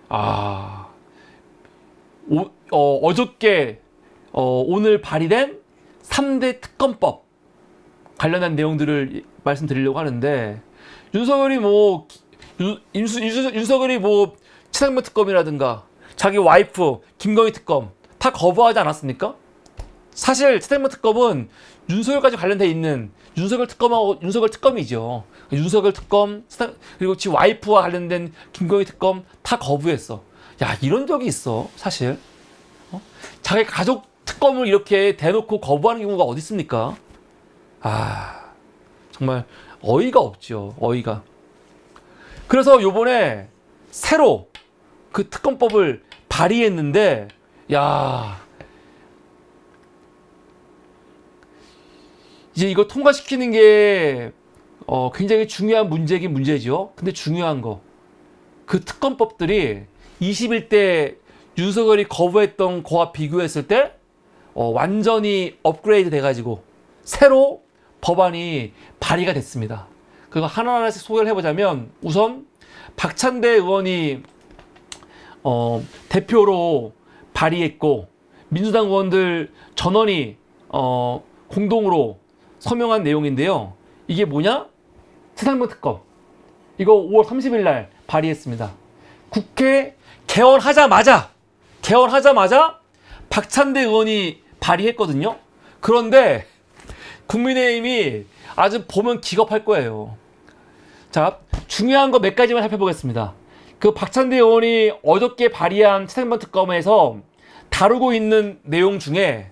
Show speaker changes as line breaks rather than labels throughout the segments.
아, 어저께 오늘 발의된 3대 특검법 관련한 내용들을 말씀드리려고 하는데, 윤석열이 뭐 윤석열이 뭐 최상병 특검이라든가 자기 와이프 김건희 특검 다 거부하지 않았습니까? 사실 최상병 특검은 윤석열까지 관련돼 있는 윤석열 특검하고 윤석열 특검이죠. 윤석열 특검 그리고 지 와이프와 관련된 김건희 특검 다 거부했어. 야, 이런 적이 있어 사실. 자기 가족 특검을 이렇게 대놓고 거부하는 경우가 어디 있습니까? 아, 정말 어이가 없죠. 어이가. 그래서 요번에 새로 그 특검법을 발의했는데, 야, 이제 이거 통과시키는 게 굉장히 중요한 문제긴 문제죠. 근데 중요한 거, 그 특검법들이 21대 윤석열이 거부했던 거와 비교했을 때 완전히 업그레이드 돼가지고 새로 법안이 발의가 됐습니다. 그거 하나하나씩 소개를 해보자면, 우선 박찬대 의원이 대표로 발의했고, 민주당 의원들 전원이 공동으로 서명한 내용인데요. 이게 뭐냐? 최상병 특검. 이거 5월 30일 날 발의했습니다. 국회 개원하자마자 박찬대 의원이 발의했거든요. 그런데 국민의힘이 아주 보면 기겁할 거예요. 자, 중요한 거 몇 가지만 살펴보겠습니다. 그 박찬대 의원이 어저께 발의한 최상병 특검에서 다루고 있는 내용 중에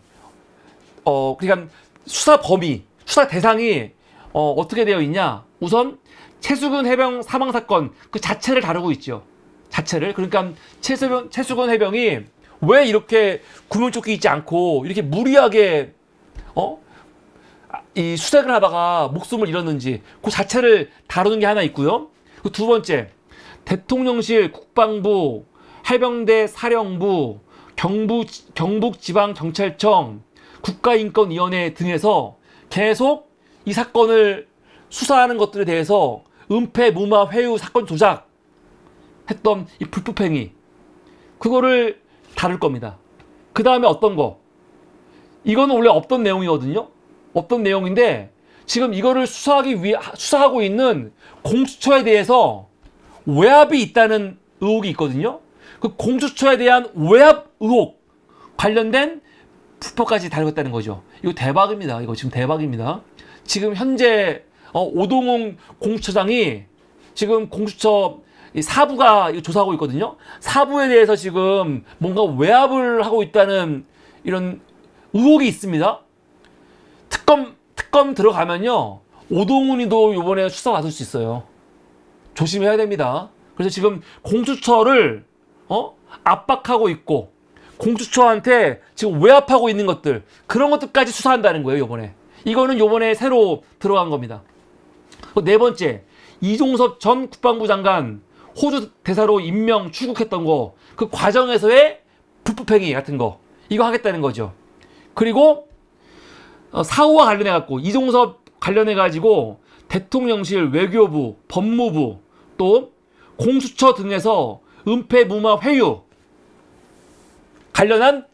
그러니까 수사 범위, 수사 대상이 어떻게 되어 있냐? 우선 최수근 해병 사망 사건 그 자체를 다루고 있죠. 자체를. 그러니까 최수근 해병이 왜 이렇게 구명조끼 입지 않고 이렇게 무리하게 이 수색을 하다가 목숨을 잃었는지 그 자체를 다루는 게 하나 있고요. 그 두 번째, 대통령실, 국방부, 해병대 사령부, 경북지방경찰청, 국가인권위원회 등에서 계속 이 사건을 수사하는 것들에 대해서 은폐, 무마, 회유, 사건 조작 했던 이 불법행위, 그거를 다룰 겁니다. 그 다음에 어떤 거, 이거는 원래 없던 내용이거든요. 없던 내용인데 지금 이거를 수사하고 있는 공수처에 대해서 외압이 있다는 의혹이 있거든요. 그 공수처에 대한 외압 의혹 관련된 불법까지 다루겠다는 거죠. 이거 대박입니다. 이거 지금 대박입니다. 지금 현재 오동훈 공수처장이 지금 공수처 사부가 조사하고 있거든요. 사부에 대해서 지금 뭔가 외압을 하고 있다는 이런 의혹이 있습니다. 특검 들어가면요, 오동훈이도 이번에 수사 받을 수 있어요. 조심해야 됩니다. 그래서 지금 공수처를 압박하고 있고, 공수처한테 지금 외압하고 있는 것들, 그런 것들까지 수사한다는 거예요, 요번에. 이거는 요번에 새로 들어간 겁니다. 네 번째, 이종섭 전 국방부 장관 호주 대사로 임명 출국했던 거, 그 과정에서의 불법행위 같은 거, 이거 하겠다는 거죠. 그리고 사후와 관련해갖고, 이종섭 관련해가지고 대통령실, 외교부, 법무부, 또 공수처 등에서 은폐, 무마, 회유 관련한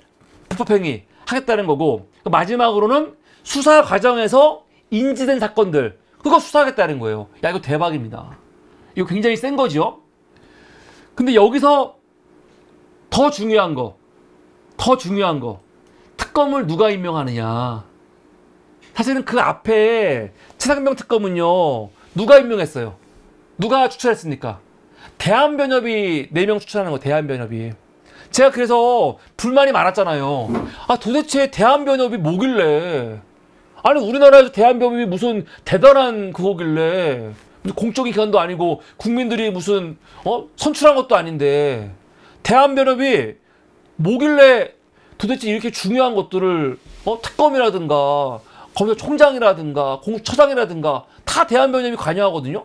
불법행위 하겠다는 거고, 마지막으로는 수사 과정에서 인지된 사건들, 그거 수사하겠다는 거예요. 야, 이거 대박입니다. 이거 굉장히 센 거죠. 근데 여기서 더 중요한 거, 특검을 누가 임명하느냐. 사실은 그 앞에 최상병 특검은요, 누가 임명했어요? 누가 추천했습니까? 대한변협이 4명 추천하는 거, 대한변협이. 제가 그래서 불만이 많았잖아요. 아, 도대체 대한변협이 뭐길래, 아니 우리나라에서 대한변협이 무슨 대단한 그거길래, 무슨 공적인 기관도 아니고 국민들이 무슨 선출한 것도 아닌데 대한변협이 뭐길래 도대체 이렇게 중요한 것들을 특검이라든가 검찰총장이라든가 공수처장이라든가 다 대한변협이 관여하거든요.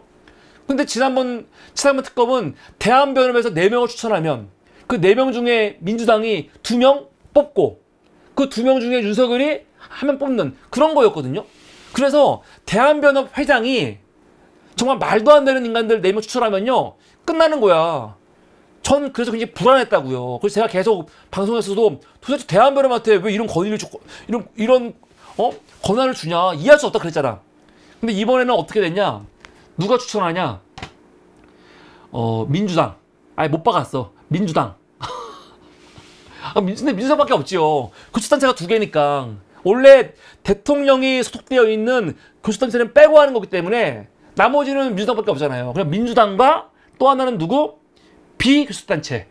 근데 지난번 특검은 대한변협에서 4명을 추천하면 그 4명 중에 민주당이 2명 뽑고 그 2명 중에 윤석열이 1명 뽑는 그런 거였거든요. 그래서 대한변협 회장이 정말 말도 안 되는 인간들 4명 추천하면요, 끝나는 거야. 전 그래서 굉장히 불안했다고요. 그래서 제가 계속 방송에서도 도대체 대한변협한테 왜 이런 권위를 주, 이런 권한을 주냐, 이해할 수 없다 그랬잖아. 근데 이번에는 어떻게 됐냐? 누가 추천하냐? 민주당. 아예 못 박았어. 민주당. 근데 민주당밖에 없지요. 교수단체가 2개니까. 원래 대통령이 소속되어 있는 교수단체는 빼고 하는 거기 때문에 나머지는 민주당밖에 없잖아요. 그럼 민주당과 또 하나는 누구? 비교수단체.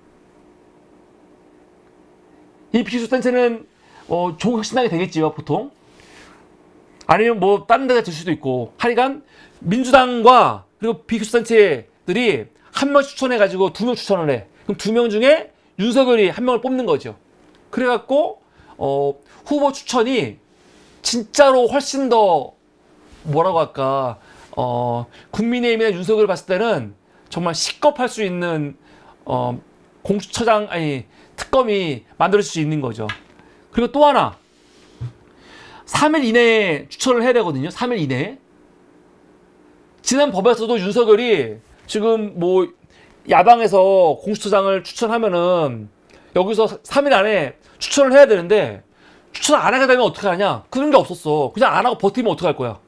이 비교수단체는 조국혁신당이 되겠지요, 보통. 아니면 뭐 다른 데가 될 수도 있고. 하여간 민주당과 그리고 비교수단체들이 한 명 추천해가지고 2명 추천을 해. 그럼 2명 중에 윤석열이 1명을 뽑는 거죠. 그래갖고 후보 추천이 진짜로 훨씬 더 뭐라고 할까, 국민의힘이나 윤석열 봤을 때는 정말 식겁할 수 있는 공수처장, 아니 특검이 만들어질 수 있는 거죠. 그리고 또 하나, 3일 이내에 추천을 해야 되거든요. 3일 이내에. 지난 법에서도 윤석열이 지금 뭐 야당에서 공수처장을 추천하면은 여기서 3일 안에 추천을 해야 되는데, 추천 안 하게 되면 어떻게 하냐? 그런 게 없었어. 그냥 안 하고 버티면 어떡할 거야?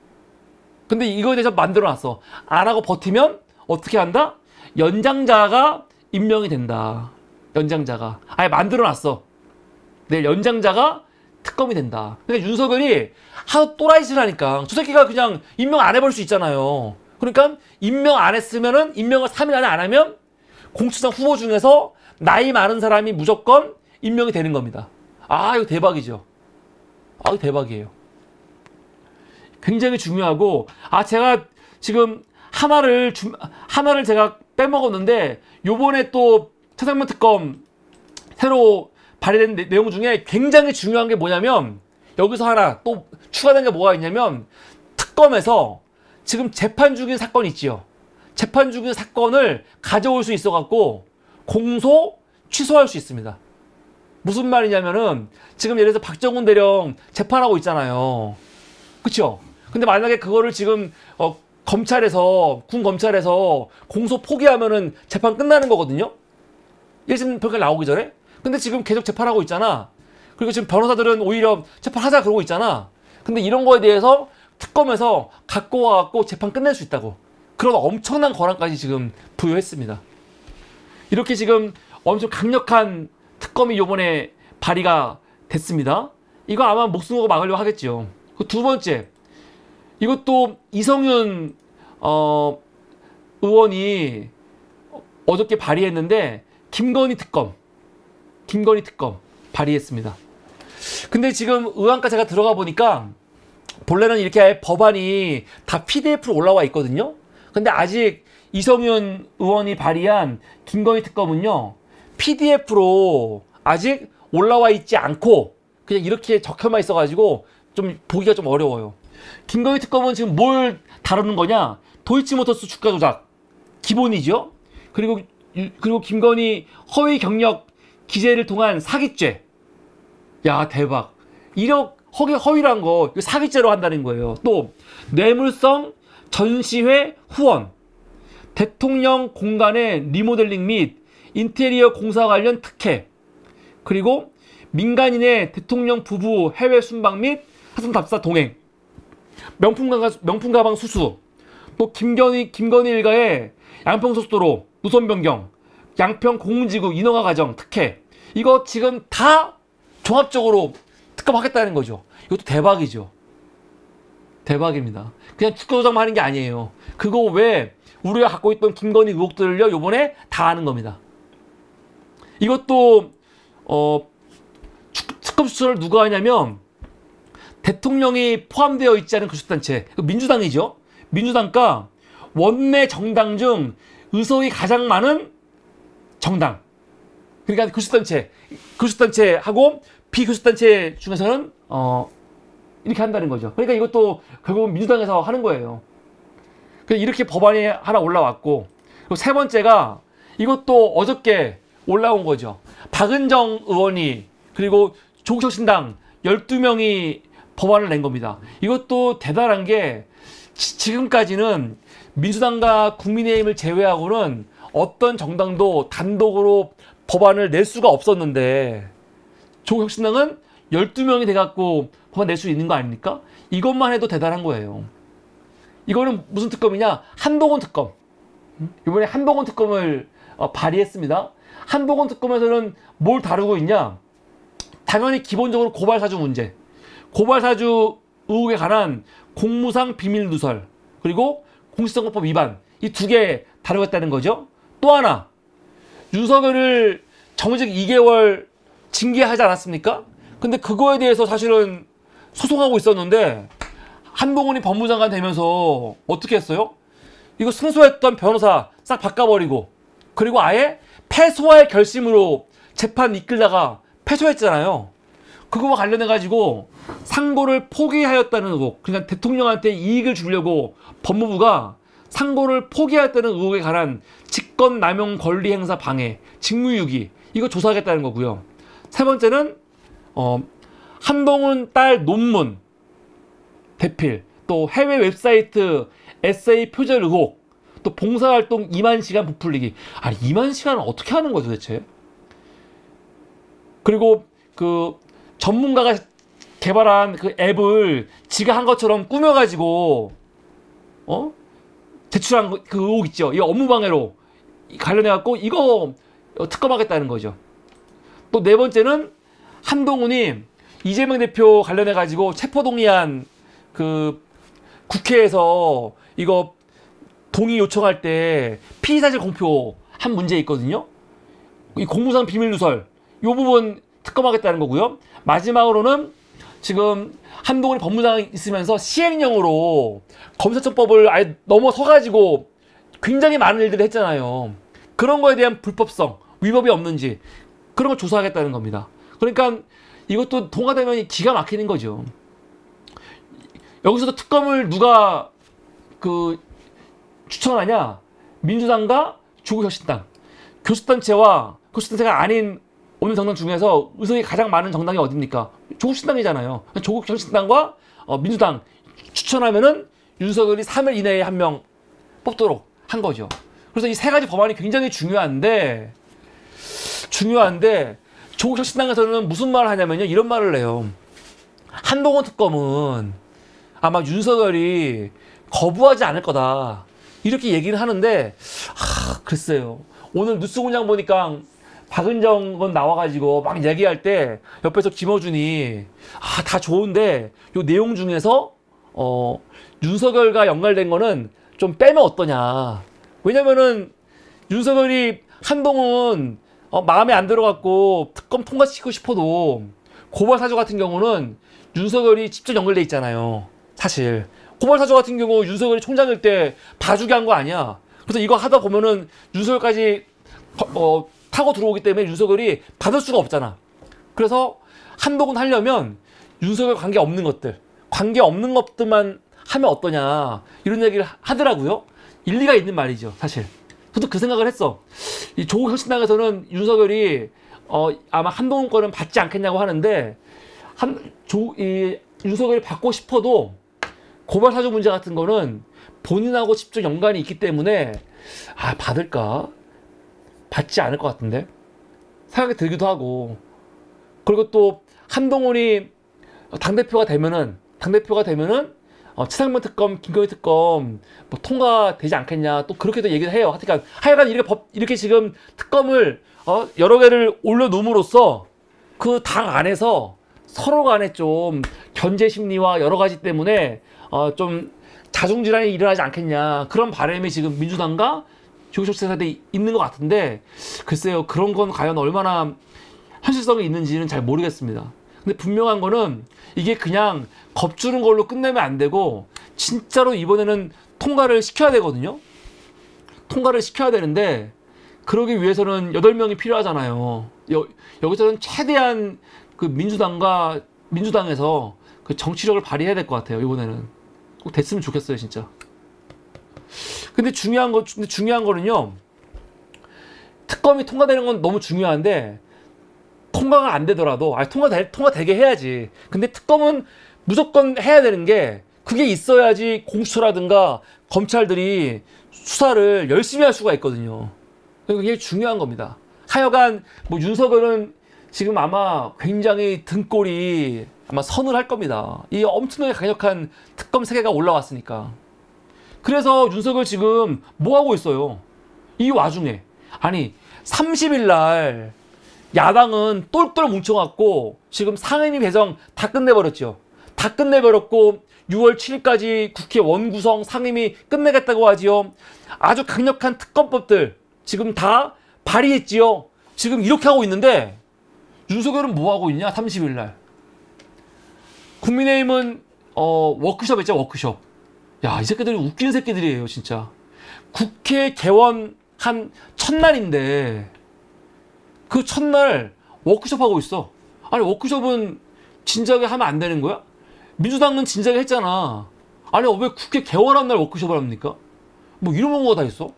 근데 이거에 대해서 만들어놨어. 안 하고 버티면 어떻게 한다? 연장자가 임명이 된다. 연장자가. 아예 만들어놨어. 내일 연장자가 특검이 된다. 그러니까 윤석열이 하도 또라이짓을 하니까 저 새끼가 그냥 임명 안 해볼 수 있잖아요. 그러니까 임명 안 했으면은, 임명을 3일 안에 안 하면 공수처장 후보 중에서 나이 많은 사람이 무조건 임명이 되는 겁니다. 아, 이거 대박이죠. 아, 이거 대박이에요. 굉장히 중요하고, 제가 지금 하나를 제가 빼먹었는데, 요번에 또 최상면 특검 새로 발의된 내용 중에 굉장히 중요한 게 뭐냐면, 여기서 하나 또 추가된 게 뭐가 있냐면, 특검에서 지금 재판 중인 사건이 있지요. 재판 중인 사건을 가져올 수 있어갖고 공소 취소할 수 있습니다. 무슨 말이냐면은, 지금 예를 들어서 박정훈 대령 재판하고 있잖아요. 그쵸? 근데 만약에 그거를 지금 검찰에서, 군 검찰에서 공소 포기하면은 재판 끝나는 거거든요. 1심 평가 나오기 전에. 근데 지금 계속 재판하고 있잖아. 그리고 지금 변호사들은 오히려 재판하자 그러고 있잖아. 근데 이런 거에 대해서 특검에서 갖고 와갖고 재판 끝낼 수 있다고. 그런 엄청난 권한까지 지금 부여했습니다. 이렇게 지금 엄청 강력한 특검이 요번에 발의가 됐습니다. 이거 아마 목숨 걸고 막으려고 하겠죠. 그 두 번째, 이것도 이성윤 의원이 어저께 발의했는데, 김건희 특검 발의했습니다. 근데 지금 의안과 제가 들어가 보니까 본래는 이렇게 법안이 다 PDF로 올라와 있거든요. 근데 아직 이성윤 의원이 발의한 김건희 특검은요, PDF로 아직 올라와 있지 않고 그냥 이렇게 적혀만 있어가지고 좀 보기가 좀 어려워요. 김건희 특검은 지금 뭘 다루는 거냐? 도이치모터스 주가 조작 기본이죠. 그리고 김건희 허위 경력 기재를 통한 사기죄. 야, 대박. 이력 허위란 거 이거 사기죄로 한다는 거예요. 또 뇌물성 전시회 후원, 대통령 공간의 리모델링 및 인테리어 공사 관련 특혜, 그리고 민간인의 대통령 부부 해외 순방 및 사전 답사 동행, 명품 가방 수수, 또 김건희 일가의 양평소속도로 노선 변경, 양평 공지구 인허가 과정 특혜, 이거 지금 다 종합적으로 특검하겠다는 거죠. 이것도 대박이죠. 대박입니다. 그냥 축구 조작만 하는 게 아니에요. 그거 외에 우리가 갖고 있던 김건희 의혹들을요, 요번에 다 하는 겁니다. 이것도 특검 수사를 누가 하냐면, 대통령이 포함되어 있지 않은 교섭단체, 민주당이죠. 민주당과 원내 정당 중 의석이 가장 많은 정당, 그러니까 교섭단체하고 비교섭단체 중에서는 이렇게 한다는 거죠. 그러니까 이것도 결국은 민주당에서 하는 거예요. 이렇게 법안이 하나 올라왔고, 그리고 세 번째가 이것도 어저께 올라온 거죠. 박은정 의원이, 그리고 조국혁신당 12명이 법안을 낸 겁니다. 이것도 대단한 게, 지금까지는 민주당과 국민의힘을 제외하고는 어떤 정당도 단독으로 법안을 낼 수가 없었는데 조국혁신당은 12명이 돼갖고 법안 낼 수 있는 거 아닙니까? 이것만 해도 대단한 거예요. 이거는 무슨 특검이냐? 한동훈 특검. 이번에 한동훈 특검을 발의했습니다. 한동훈 특검에서는 뭘 다루고 있냐? 당연히 기본적으로 고발사주 문제, 고발사주 의혹에 관한 공무상 비밀 누설, 그리고 공직선거법 위반, 이 두 개 다루겠다는 거죠. 또 하나, 윤석열을 정직 2개월 징계하지 않았습니까? 근데 그거에 대해서 사실은 소송하고 있었는데 한동훈이 법무장관 되면서 어떻게 했어요? 이거 승소했던 변호사 싹 바꿔버리고, 그리고 아예 패소할 결심으로 재판 이끌다가 패소했잖아요. 그거와 관련해가지고 상고를 포기하였다는 의혹, 그러니까 대통령한테 이익을 주려고 법무부가 상고를 포기하였다는 의혹에 관한 직권남용 권리행사 방해, 직무유기, 이거 조사하겠다는 거고요. 세 번째는 한동훈 딸 논문 대필, 또 해외 웹사이트 에세이 표절 의혹, 또 봉사활동 2만 시간 부풀리기. 아니 2만 시간은 어떻게 하는 거야 도대체? 그리고 그 전문가가 개발한 그 앱을 지가 한 것처럼 꾸며가지고 제출한 그 의혹 있죠. 이 업무방해로 관련해갖고 이거 특검하겠다는 거죠. 또 네 번째는 한동훈이 이재명 대표 관련해가지고 체포동의안 그 국회에서 이거 동의 요청할 때 피의사실 공표한 문제 있거든요. 이 공무상 비밀 누설 이 부분 특검하겠다는 거고요. 마지막으로는 지금 한동훈이 법무장관이 있으면서 시행령으로 검사청법을 아예 넘어서가지고 굉장히 많은 일들을 했잖아요. 그런 거에 대한 불법성, 위법이 없는지 그런 걸 조사하겠다는 겁니다. 그러니까 이것도 통과되면 기가 막히는 거죠. 여기서도 특검을 누가 그 추천하냐? 민주당과 조국혁신당. 교수단체와 교수단체가 아닌 오늘 정당 중에서 의석이 가장 많은 정당이 어딥니까? 조국신당이잖아요. 조국혁신당과 민주당 추천하면은 윤석열이 3일 이내에 한 명 뽑도록 한 거죠. 그래서 이 세 가지 법안이 굉장히 중요한데 조국혁신당에서는 무슨 말을 하냐면요. 이런 말을 해요. 한동훈 특검은 아마 윤석열이 거부하지 않을 거다. 이렇게 얘기를 하는데 글쎄요. 오늘 뉴스공장 보니까 박은정은 나와가지고 막 얘기할 때 옆에서 김어준이 다 좋은데 요 내용 중에서 윤석열과 연관된 거는 좀 빼면 어떠냐. 왜냐면은 윤석열이 한동훈 마음에 안 들어갖고 특검 통과시키고 싶어도 고발사주 같은 경우는 윤석열이 직접 연결돼 있잖아요. 사실 고발사주 같은 경우 윤석열이 총장일 때 봐주게 한 거 아니야. 그래서 이거 하다 보면은 윤석열까지 타고 들어오기 때문에 윤석열이 받을 수가 없잖아. 그래서 한동훈 하려면 윤석열 관계 없는 것들만 하면 어떠냐 이런 얘기를 하더라고요. 일리가 있는 말이죠. 사실 저도 그 생각을 했어. 이 조국혁신당에서는 윤석열이 아마 한동훈 거는 받지 않겠냐고 하는데 윤석열이 받고 싶어도 고발사주 문제 같은 거는 본인하고 직접 연관이 있기 때문에 받을까? 받지 않을 것 같은데 생각이 들기도 하고. 그리고 또 한동훈이 당대표가 되면은 최상병 특검, 김건희 특검 뭐 통과되지 않겠냐 또 그렇게도 얘기를 해요. 하여간 이렇게 지금 특검을 여러 개를 올려놓음으로써 그 당 안에서 서로 간에 좀 견제 심리와 여러 가지 때문에 좀 자중질환이 일어나지 않겠냐 그런 바람이 지금 민주당과 조국혁신당에 있는 것 같은데 글쎄요. 그런 건 과연 얼마나 현실성이 있는지는 잘 모르겠습니다. 근데 분명한 거는 이게 그냥 겁주는 걸로 끝내면 안 되고 진짜로 이번에는 통과를 시켜야 되거든요. 통과를 시켜야 되는데 그러기 위해서는 8명이 필요하잖아요. 여기서는 최대한 그 민주당에서 그 정치력을 발휘해야 될 것 같아요. 이번에는 꼭 됐으면 좋겠어요, 진짜. 근데 중요한 거는요. 특검이 통과되는 건 너무 중요한데 통과가 안 되더라도 통과되게 해야지. 근데 특검은 무조건 해야 되는 게 그게 있어야지 공수처라든가 검찰들이 수사를 열심히 할 수가 있거든요. 이게 중요한 겁니다. 하여간 뭐 윤석열은 지금 아마 굉장히 등골이 아마 선을 할 겁니다. 이 엄청나게 강력한 특검 세계가 올라왔으니까. 그래서 윤석열 지금 뭐 하고 있어요? 이 와중에 아니 30일 날 야당은 똘똘 뭉쳐갖고 지금 상임위 배정 다 끝내버렸죠. 다 끝내버렸고 6월 7일까지 국회 원구성 상임위 끝내겠다고 하지요. 아주 강력한 특검법들 지금 다 발의했지요. 지금 이렇게 하고 있는데 윤석열은 뭐 하고 있냐? 30일 날 국민의힘은 워크숍 했죠. 워크숍. 야, 이 새끼들이 웃긴 새끼들이에요 진짜. 국회 개원한 첫날인데 그 첫날 워크숍 하고 있어. 아니 워크숍은 진작에 하면 안 되는 거야? 민주당은 진작에 했잖아. 아니 왜 국회 개원한 날 워크숍을 합니까? 뭐 이런 거가 다 있어?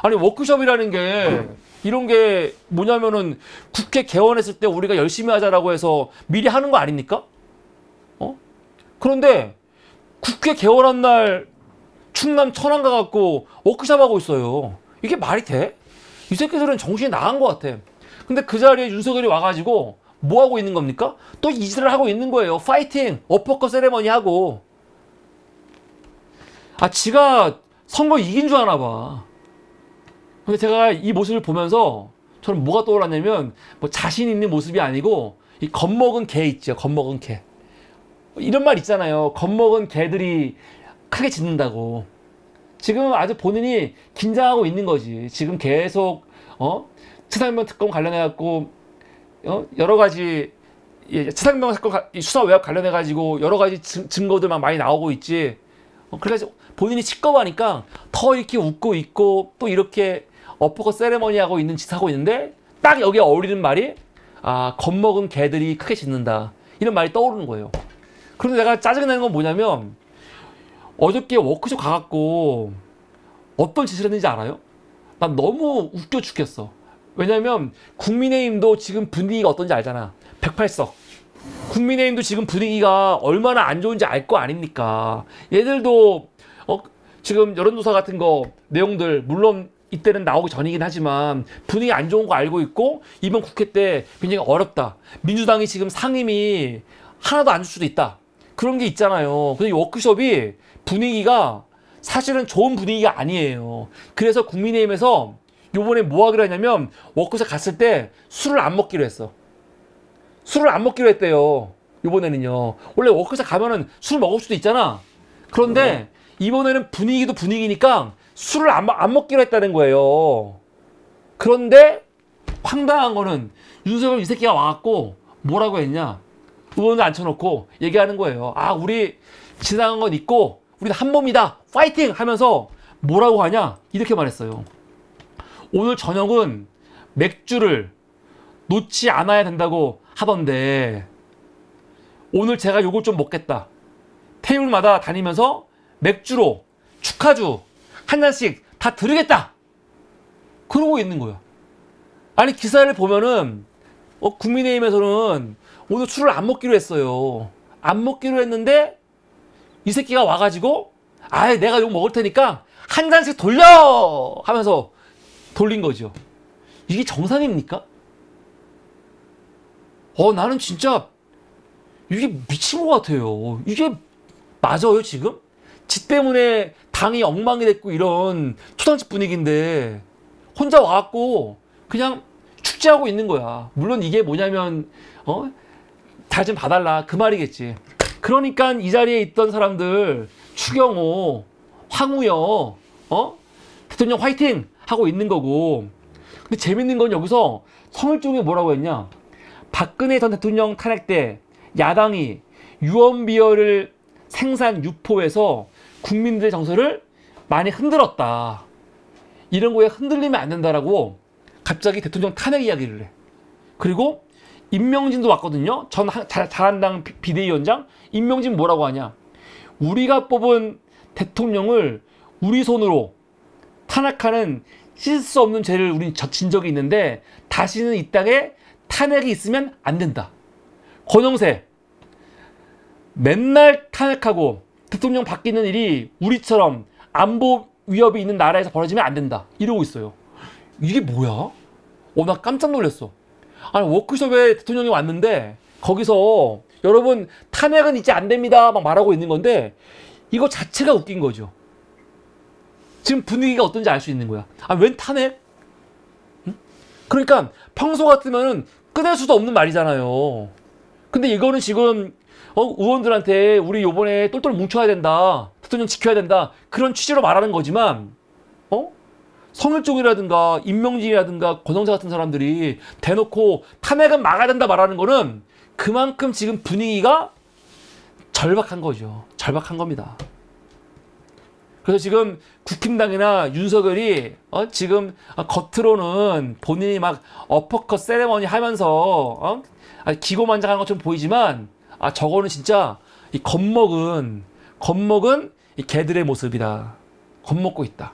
아니 워크숍이라는 게 이런 게 뭐냐면은 국회 개원했을 때 우리가 열심히 하자라고 해서 미리 하는 거 아닙니까? 그런데 국회 개원한 날 충남 천안 가갖고 워크숍 하고 있어요. 이게 말이 돼? 이 새끼들은 정신이 나간 것 같아. 근데 그 자리에 윤석열이 와가지고 뭐 하고 있는 겁니까? 또 이 짓을 하고 있는 거예요. 파이팅! 어퍼컷 세레머니 하고. 아, 지가 선거 이긴 줄 아나 봐. 근데 제가 이 모습을 보면서 저는 뭐가 떠올랐냐면 뭐 자신 있는 모습이 아니고 이 겁먹은 개 있죠. 겁먹은 개. 이런 말 있잖아요. 겁먹은 개들이 크게 짖는다고. 지금 아주 본인이 긴장하고 있는 거지. 지금 계속 최상병 특검 관련해갖고 여러 가지 최상병 사건 수사 외압 관련해가지고 여러 가지 증거들 막 많이 나오고 있지. 그래서 본인이 시꺼하니까 더 이렇게 웃고 있고 또 이렇게 어퍼컷 세레머니 하고 있는 짓 하고 있는데 딱 여기에 어울리는 말이 겁먹은 개들이 크게 짖는다. 이런 말이 떠오르는 거예요. 그런데 내가 짜증나는 건 뭐냐면 어저께 워크숍 가갖고 어떤 짓을 했는지 알아요? 난 너무 웃겨 죽겠어. 왜냐면 국민의힘도 지금 분위기가 어떤지 알잖아. 108석. 국민의힘도 지금 분위기가 얼마나 안 좋은지 알 거 아닙니까? 얘들도 지금 여론조사 같은 거 내용들 물론 이때는 나오기 전이긴 하지만 분위기 안 좋은 거 알고 있고 이번 국회 때 굉장히 어렵다. 민주당이 지금 상임위 하나도 안 줄 수도 있다. 그런 게 있잖아요. 근데 이 워크숍이 분위기가 사실은 좋은 분위기가 아니에요. 그래서 국민의힘에서 요번에 뭐 하기로 했냐면 워크숍 갔을 때 술을 안 먹기로 했어. 술을 안 먹기로 했대요. 요번에는요. 원래 워크숍 가면은 술 먹을 수도 있잖아. 그런데 이번에는 분위기도 분위기니까 술을 안 먹기로 했다는 거예요. 그런데 황당한 거는 윤석열 이 새끼가 와갖고 뭐라고 했냐. 의원을 앉혀놓고 얘기하는 거예요. 우리 지나간 건 있고 우리는 한 몸이다. 파이팅! 하면서 뭐라고 하냐. 이렇게 말했어요. 오늘 저녁은 맥주를 놓지 않아야 된다고 하던데 오늘 제가 요걸 좀 먹겠다. 테이블마다 다니면서 맥주로 축하주 한 잔씩 다 드리겠다. 그러고 있는 거야. 아니 기사를 보면은 국민의힘에서는 오늘 술을 안 먹기로 했어요. 안 먹기로 했는데 이 새끼가 와가지고 내가 이거 먹을 테니까 한 잔씩 돌려! 하면서 돌린 거죠. 이게 정상입니까? 나는 진짜 이게 미친 것 같아요. 이게 맞아요 지금? 지 때문에 당이 엉망이 됐고 이런 초상집 분위기인데 혼자 와갖고 그냥 축제하고 있는 거야. 물론 이게 뭐냐면 잘 좀 봐달라 그 말이겠지. 그러니까 이 자리에 있던 사람들 추경호, 황우여 대통령 화이팅! 하고 있는 거고. 근데 재밌는 건 여기서 성일종이 뭐라고 했냐. 박근혜 전 대통령 탄핵 때 야당이 유언비어를 생산 유포해서 국민들의 정서를 많이 흔들었다. 이런 거에 흔들리면 안 된다라고 갑자기 대통령 탄핵 이야기를 해. 그리고 임명진도 왔거든요. 전 자한당 비대위원장. 임명진 뭐라고 하냐. 우리가 뽑은 대통령을 우리 손으로 탄핵하는 씻을 수 없는 죄를 우린 진 적이 있는데 다시는 이 땅에 탄핵이 있으면 안 된다. 권영세 맨날 탄핵하고 대통령 바뀌는 일이 우리처럼 안보 위협이 있는 나라에서 벌어지면 안 된다. 이러고 있어요. 이게 뭐야? 나 깜짝 놀랐어. 아니, 워크숍에 대통령이 왔는데 거기서 여러분 탄핵은 이제 안 됩니다 막 말하고 있는 건데 이거 자체가 웃긴 거죠. 지금 분위기가 어떤지 알 수 있는 거야. 웬 탄핵? 응? 그러니까 평소 같으면은 꺼낼 수도 없는 말이잖아요. 근데 이거는 지금 의원들한테 우리 요번에 똘똘 뭉쳐야 된다, 대통령 지켜야 된다, 그런 취지로 말하는 거지만 성일종이라든가 임명진이라든가 권영세 같은 사람들이 대놓고 탄핵은 막아야 된다 말하는 거는 그만큼 지금 분위기가 절박한 거죠. 절박한 겁니다. 그래서 지금 국힘당이나 윤석열이 지금 겉으로는 본인이 막 어퍼컷 세레머니 하면서 기고만장한 것처럼 보이지만 저거는 진짜 이 겁먹은 이 개들의 모습이다. 겁먹고 있다.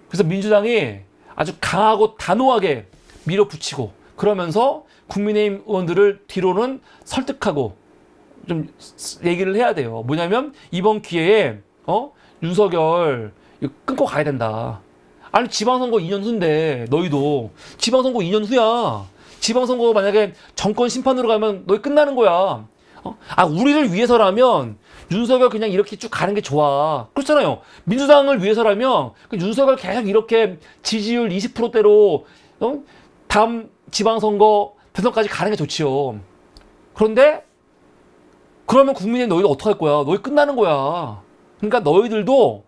그래서 민주당이 아주 강하고 단호하게 밀어붙이고 그러면서 국민의힘 의원들을 뒤로는 설득하고 좀 얘기를 해야 돼요. 뭐냐면 이번 기회에 윤석열 이거 끊고 가야 된다. 아니 지방선거 2년 후인데 너희도 지방선거 2년 후야. 지방선거 만약에 정권 심판으로 가면 너희 끝나는 거야. 우리를 위해서라면 윤석열 그냥 이렇게 쭉 가는 게 좋아. 그렇잖아요. 민주당을 위해서라면 윤석열 계속 이렇게 지지율 20%대로 다음 지방선거 대선까지 가는 게 좋지요. 그런데 그러면 국민이 너희도 어떡할 거야? 너희 끝나는 거야. 그러니까 너희들도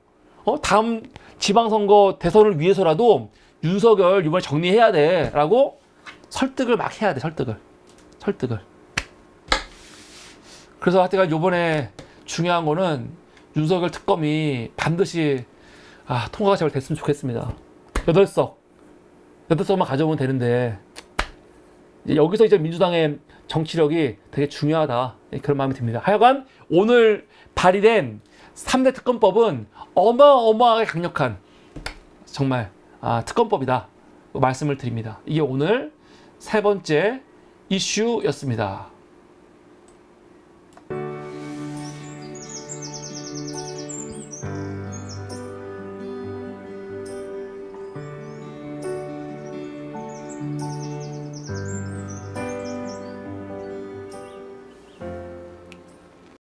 다음 지방선거 대선을 위해서라도 윤석열 이번에 정리해야 돼 라고 설득을 막 해야 돼. 설득을. 그래서 하여튼 요번에 중요한 거는 윤석열 특검이 반드시 통과가 잘 됐으면 좋겠습니다. 8석만 가져오면 되는데 여기서 이제 민주당의 정치력이 되게 중요하다 그런 마음이 듭니다. 하여간 오늘 발의된 3대 특검법은 어마어마하게 강력한 정말 특검법이다 말씀을 드립니다. 이게 오늘 세 번째 이슈였습니다.